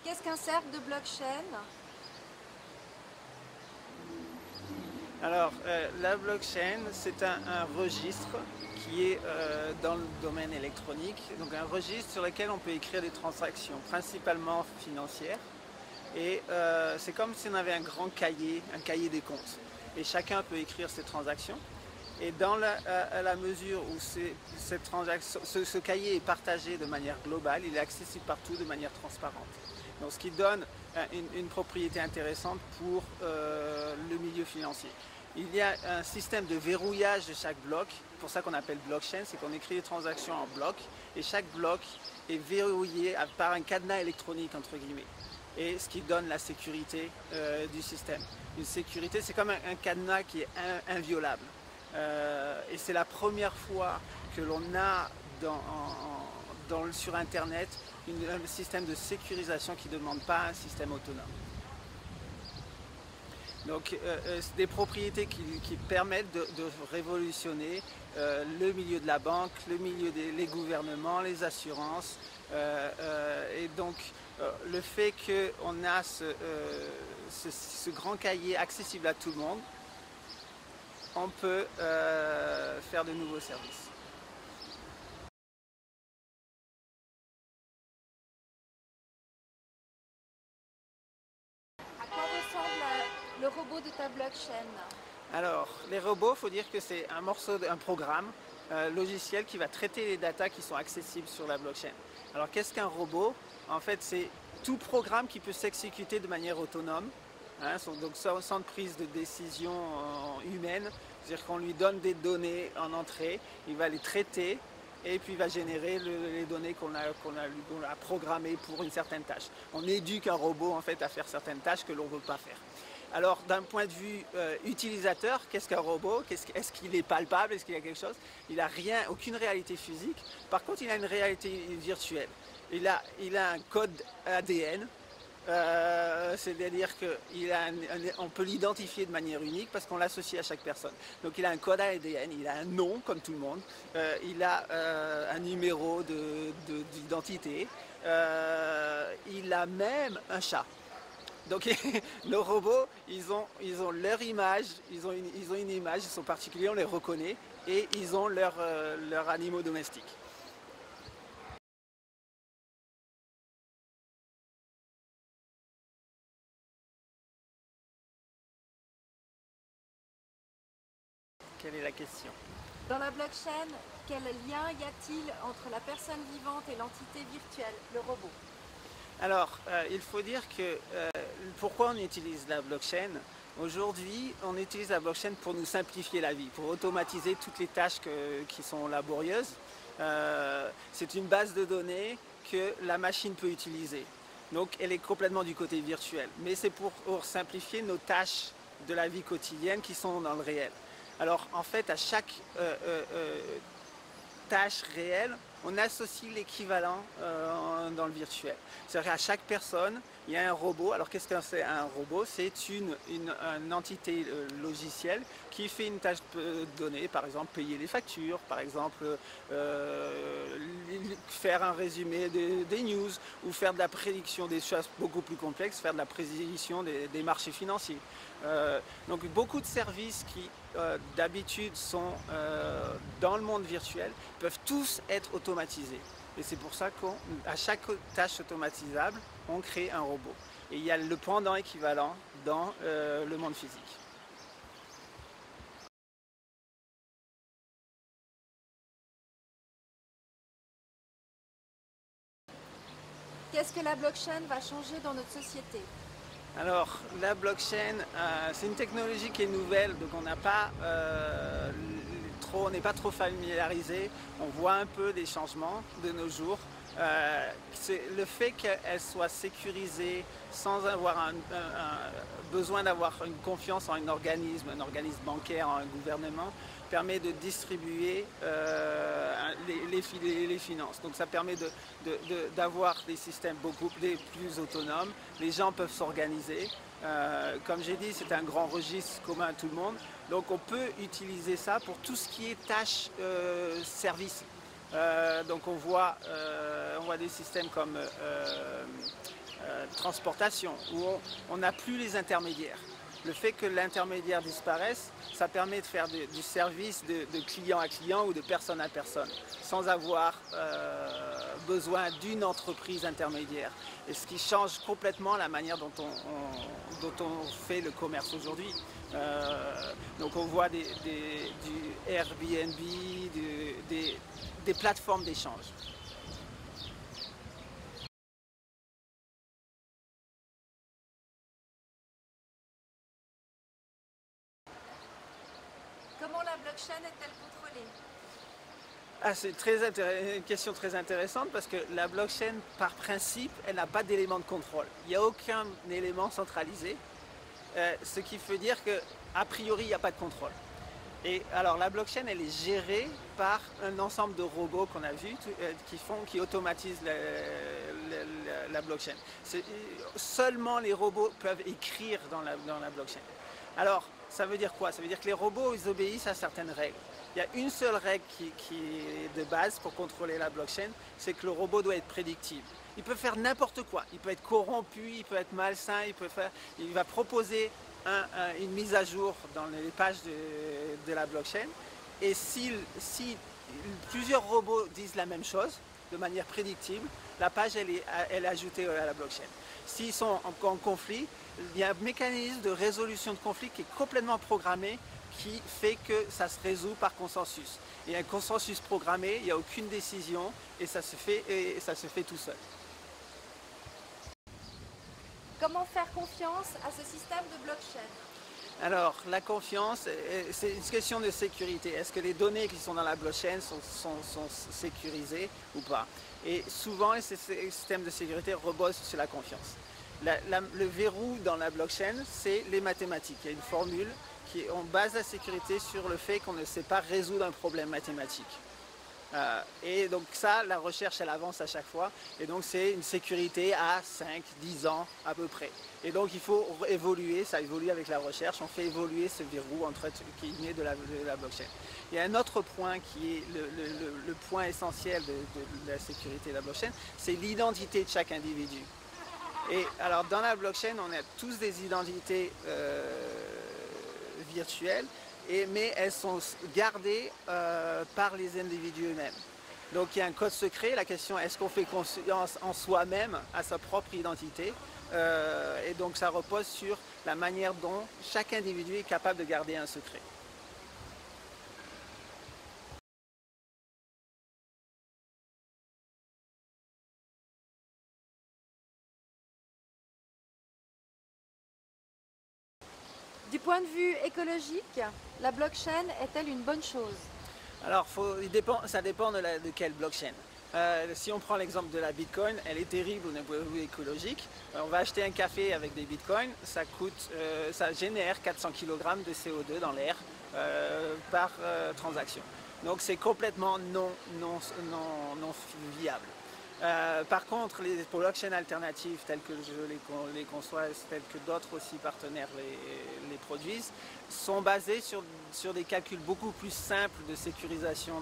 Qu'est-ce qu'un cercle de blockchain? Alors, la blockchain, c'est un registre qui est dans le domaine électronique, donc un registre sur lequel on peut écrire des transactions, principalement financières. Et c'est comme si on avait un cahier des comptes. Et chacun peut écrire ses transactions. Et dans la mesure où ce cahier est partagé de manière globale, il est accessible partout de manière transparente. Donc, ce qui donne une propriété intéressante pour le milieu financier. Il y a un système de verrouillage de chaque bloc, pour ça qu'on appelle blockchain, c'est qu'on écrit les transactions en blocs et chaque bloc est verrouillé par un cadenas électronique entre guillemets. Et ce qui donne la sécurité du système. Une sécurité, c'est comme un cadenas qui est inviolable. Et c'est la première fois que l'on a sur Internet un système de sécurisation qui ne demande pas un système autonome. Donc c'est des propriétés qui permettent de révolutionner le milieu de la banque, le milieu des gouvernements, les assurances. Et donc le fait qu'on a ce grand cahier accessible à tout le monde, on peut faire de nouveaux services. À quoi ressemble le robot de ta blockchain? Alors, les robots, il faut dire que c'est un programme logiciel qui va traiter les datas qui sont accessibles sur la blockchain. Alors, qu'est-ce qu'un robot? En fait, c'est tout programme qui peut s'exécuter de manière autonome, hein, donc sans prise de décision humaine. C'est-à-dire qu'on lui donne des données en entrée, il va les traiter et puis il va générer les données qu'on a programmées pour une certaine tâche. On éduque un robot en fait à faire certaines tâches que l'on ne veut pas faire. Alors d'un point de vue utilisateur, qu'est-ce qu'un robot? Est-ce qu'il est palpable? Est-ce qu'il y a quelque chose? Il n'a aucune réalité physique. Par contre, il a une réalité virtuelle. Il a un code ADN. C'est-à-dire qu'on peut l'identifier de manière unique parce qu'on l'associe à chaque personne. Donc il a un code ADN, il a un nom comme tout le monde, il a un numéro d'identité, il a même un chat. Donc nos robots, ils ont leur image, ils ont une image, ils sont particuliers, on les reconnaît et ils ont leurs animaux domestiques. Quelle est la question? Dans la blockchain, quel lien y a-t-il entre la personne vivante et l'entité virtuelle, le robot? Alors, il faut dire que pourquoi on utilise la blockchain? Aujourd'hui, on utilise la blockchain pour nous simplifier la vie, pour automatiser toutes les tâches qui sont laborieuses. C'est une base de données que la machine peut utiliser. Donc, elle est complètement du côté virtuel. Mais c'est pour simplifier nos tâches de la vie quotidienne qui sont dans le réel. Alors, en fait, à chaque tâche réelle, on associe l'équivalent dans le virtuel. C'est-à-dire qu'à chaque personne, il y a un robot. Alors qu'est-ce que c'est un robot? C'est une entité logicielle qui fait une tâche donnée, par exemple payer les factures, par exemple faire un résumé des news ou faire de la prédiction des choses beaucoup plus complexes, faire de la prédiction des marchés financiers. Donc beaucoup de services qui d'habitude sont dans le monde virtuel peuvent tous être automatisés. Et c'est pour ça qu'à chaque tâche automatisable, on crée un robot. Et il y a le pendant équivalent dans le monde physique. Qu'est-ce que la blockchain va changer dans notre société? Alors, la blockchain, c'est une technologie qui est nouvelle, donc on n'est pas trop familiarisé. On voit un peu des changements de nos jours. C'est le fait qu'elle soit sécurisée sans avoir besoin d'avoir une confiance en un organisme bancaire, en un gouvernement, permet de distribuer les finances. Donc ça permet d'avoir des systèmes beaucoup plus autonomes. Les gens peuvent s'organiser. Comme j'ai dit, c'est un grand registre commun à tout le monde. Donc on peut utiliser ça pour tout ce qui est tâches services. Donc on voit des systèmes comme transportation, où on n'a plus les intermédiaires. Le fait que l'intermédiaire disparaisse, ça permet de faire du service de client à client ou de personne à personne, sans avoir besoin d'une entreprise intermédiaire. Et ce qui change complètement la manière dont on fait le commerce aujourd'hui. Donc on voit du Airbnb, des plateformes d'échange. Comment la blockchain est-elle contrôlée? Ah, c'est une question très intéressante parce que la blockchain, par principe, elle n'a pas d'élément de contrôle. Il n'y a aucun élément centralisé, ce qui veut dire qu'a priori, il n'y a pas de contrôle. Et alors la blockchain, elle est gérée par un ensemble de robots qu'on a vus qui automatisent la blockchain. Seulement les robots peuvent écrire dans la blockchain. Alors, ça veut dire quoi? Ça veut dire que les robots, ils obéissent à certaines règles. Il y a une seule règle qui est de base pour contrôler la blockchain, c'est que le robot doit être prédictible. Il peut faire n'importe quoi. Il peut être corrompu, il peut être malsain, il va proposer une mise à jour dans les pages de la blockchain. Et si plusieurs robots disent la même chose, de manière prédictible, la page elle est ajoutée à la blockchain. S'ils sont en conflit, il y a un mécanisme de résolution de conflit qui est complètement programmé, qui fait que ça se résout par consensus. Il y a un consensus programmé, il n'y a aucune décision et ça se fait tout seul. Comment faire confiance à ce système de blockchain? Alors, la confiance, c'est une question de sécurité. Est-ce que les données qui sont dans la blockchain sont sécurisées ou pas? Et souvent, ces systèmes de sécurité reposent sur la confiance. Le verrou dans la blockchain, c'est les mathématiques. Il y a une formule on base la sécurité sur le fait qu'on ne sait pas résoudre un problème mathématique. Et donc ça, la recherche, elle avance à chaque fois. Et donc c'est une sécurité à 5-10 ans à peu près. Et donc il faut évoluer, ça évolue avec la recherche, on fait évoluer ce verrou qui est né de la blockchain. Il y a un autre point qui est le point essentiel de la sécurité de la blockchain, c'est l'identité de chaque individu. Et alors dans la blockchain, on a tous des identités virtuelles, mais elles sont gardées par les individus eux-mêmes. Donc il y a un code secret, la question est-ce qu'on fait confiance en soi-même, à sa propre identité, et donc ça repose sur la manière dont chaque individu est capable de garder un secret. Du point de vue écologique, la blockchain est-elle une bonne chose? Alors, ça dépend de quelle blockchain. Si on prend l'exemple de la Bitcoin, elle est terrible au point de vue écologique. On va acheter un café avec des Bitcoins, ça génère 400 kg de CO2 dans l'air par transaction. Donc c'est complètement non viable. Par contre, les blockchains alternatives telles que je les conçois, telles que d'autres aussi partenaires les produisent, sont basées sur des calculs beaucoup plus simples de sécurisation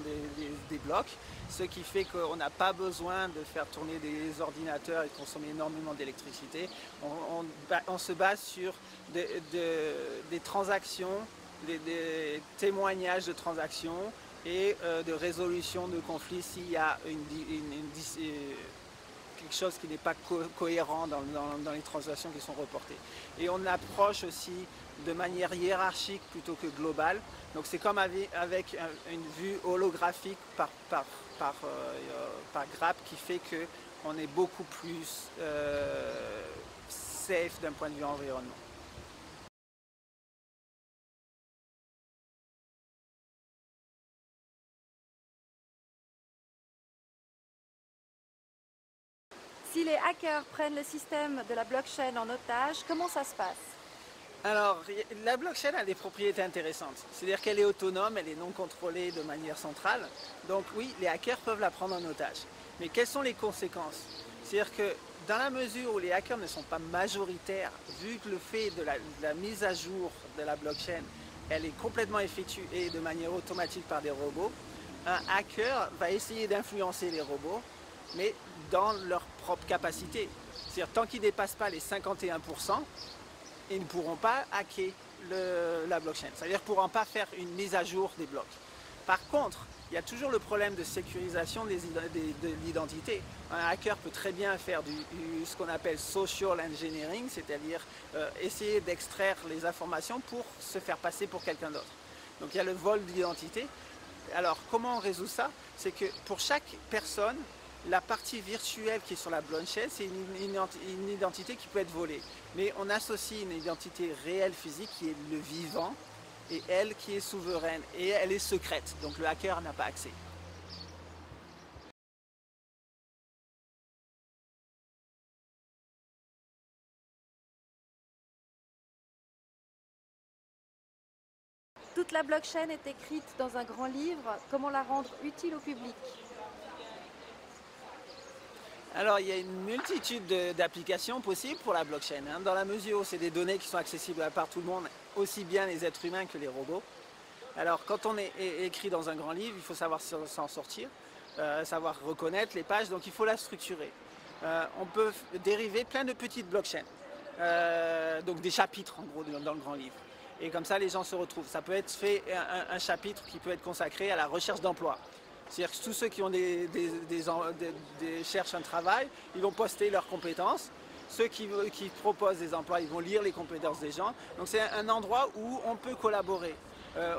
des blocs, ce qui fait qu'on n'a pas besoin de faire tourner des ordinateurs et de consommer énormément d'électricité. On se base sur des transactions, des témoignages de transactions, et de résolution de conflits s'il y a quelque chose qui n'est pas cohérent dans les transactions qui sont reportées. Et on approche aussi de manière hiérarchique plutôt que globale. Donc c'est comme avec une vue holographique par grappe qui fait qu'on est beaucoup plus safe d'un point de vue environnement. Si les hackers prennent le système de la blockchain en otage, comment ça se passe? Alors, la blockchain a des propriétés intéressantes. C'est-à-dire qu'elle est autonome, elle est non contrôlée de manière centrale. Donc oui, les hackers peuvent la prendre en otage. Mais quelles sont les conséquences? C'est-à-dire que dans la mesure où les hackers ne sont pas majoritaires, vu que le fait de la mise à jour de la blockchain, elle est complètement effectuée de manière automatique par des robots, un hacker va essayer d'influencer les robots, mais dans leur propre capacité. C'est-à-dire tant qu'ils ne dépassent pas les 51%, ils ne pourront pas hacker la blockchain. C'est-à-dire qu'ils ne pourront pas faire une mise à jour des blocs. Par contre, il y a toujours le problème de sécurisation de l'identité. Un hacker peut très bien faire ce qu'on appelle social engineering, c'est-à-dire essayer d'extraire les informations pour se faire passer pour quelqu'un d'autre. Donc il y a le vol d'identité. Alors comment on résout ça? C'est que pour chaque personne, la partie virtuelle qui est sur la blockchain, c'est une identité qui peut être volée. Mais on associe une identité réelle physique qui est le vivant, et elle qui est souveraine, et elle est secrète, donc le hacker n'a pas accès. Toute la blockchain est écrite dans un grand livre. Comment la rendre utile au public? Alors il y a une multitude d'applications possibles pour la blockchain, hein, dans la mesure où c'est des données qui sont accessibles par tout le monde, aussi bien les êtres humains que les robots. Alors quand on est écrit dans un grand livre, il faut savoir s'en sortir, savoir reconnaître les pages, donc il faut la structurer. On peut dériver plein de petites blockchains, donc des chapitres en gros dans le grand livre. Et comme ça les gens se retrouvent. Ça peut être fait un chapitre qui peut être consacré à la recherche d'emploi. C'est-à-dire que tous ceux qui ont cherchent un travail, ils vont poster leurs compétences. Ceux qui proposent des emplois, ils vont lire les compétences des gens. Donc c'est un endroit où on peut collaborer.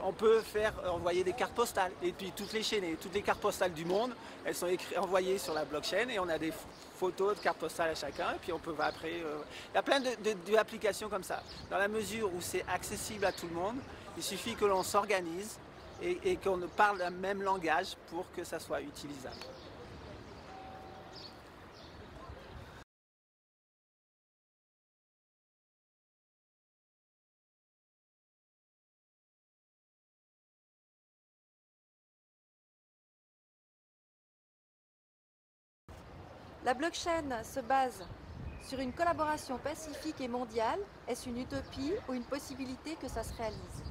On peut envoyer des cartes postales et puis toutes les cartes postales du monde, elles sont envoyées sur la blockchain et on a des photos de cartes postales à chacun et puis on peut après... Il y a plein d'applications comme ça. Dans la mesure où c'est accessible à tout le monde, il suffit que l'on s'organise et qu'on parle le même langage pour que ça soit utilisable. La blockchain se base sur une collaboration pacifique et mondiale. Est-ce une utopie ou une possibilité que ça se réalise?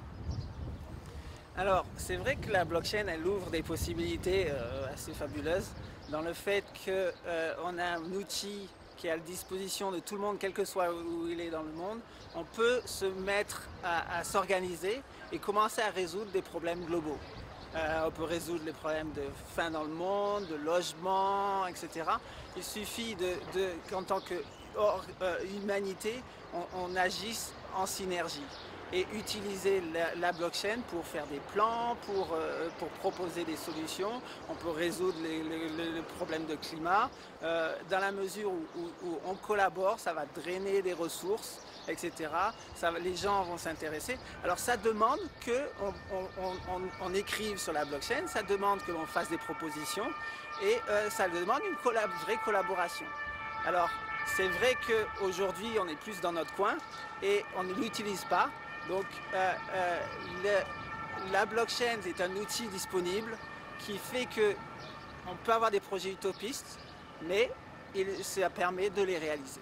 Alors, c'est vrai que la blockchain, elle ouvre des possibilités assez fabuleuses dans le fait qu'on a un outil qui est à la disposition de tout le monde, quel que soit où il est dans le monde. On peut se mettre à s'organiser et commencer à résoudre des problèmes globaux. On peut résoudre les problèmes de faim dans le monde, de logement, etc. Il suffit qu'en tant qu'humanité, on agisse en synergie et utiliser la blockchain pour faire des plans, pour proposer des solutions. On peut résoudre les problèmes de climat. Dans la mesure où on collabore, ça va drainer des ressources, etc. Les gens vont s'intéresser. Alors ça demande qu'on écrive sur la blockchain, ça demande que l'on fasse des propositions et ça demande une vraie collaboration. Alors c'est vrai qu'aujourd'hui on est plus dans notre coin et on ne l'utilise pas. Donc la blockchain est un outil disponible qui fait qu'on peut avoir des projets utopistes, mais ça permet de les réaliser.